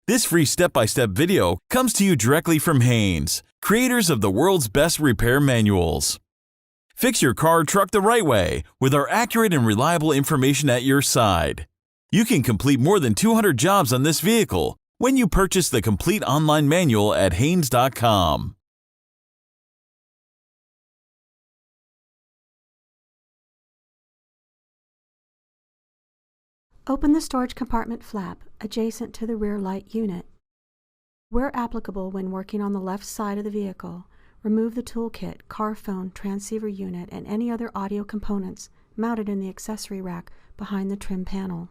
This free step-by-step video comes to you directly from Haynes, creators of the world's best repair manuals. Fix your car or truck the right way with our accurate and reliable information at your side. You can complete more than 200 jobs on this vehicle when you purchase the complete online manual at Haynes.com. Open the storage compartment flap adjacent to the rear light unit. Where applicable when working on the left side of the vehicle, remove the toolkit, car phone, transceiver unit, and any other audio components mounted in the accessory rack behind the trim panel.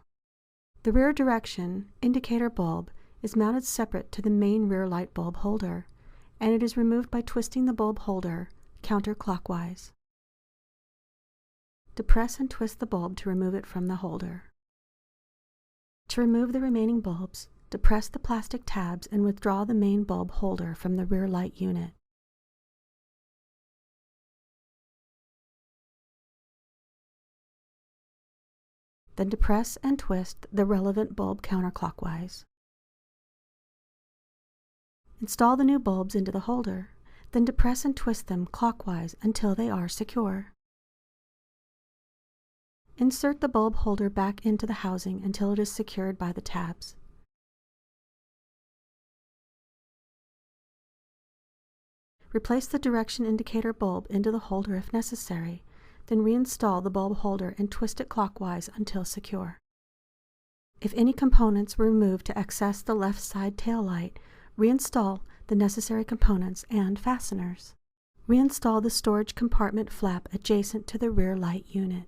The rear direction indicator bulb is mounted separate to the main rear light bulb holder, and it is removed by twisting the bulb holder counterclockwise. Depress and twist the bulb to remove it from the holder. To remove the remaining bulbs, depress the plastic tabs and withdraw the main bulb holder from the rear light unit. Then depress and twist the relevant bulb counterclockwise. Install the new bulbs into the holder, then depress and twist them clockwise until they are secure. Insert the bulb holder back into the housing until it is secured by the tabs. Replace the direction indicator bulb into the holder if necessary, then reinstall the bulb holder and twist it clockwise until secure. If any components were removed to access the left side tail light, reinstall the necessary components and fasteners. Reinstall the storage compartment flap adjacent to the rear light unit.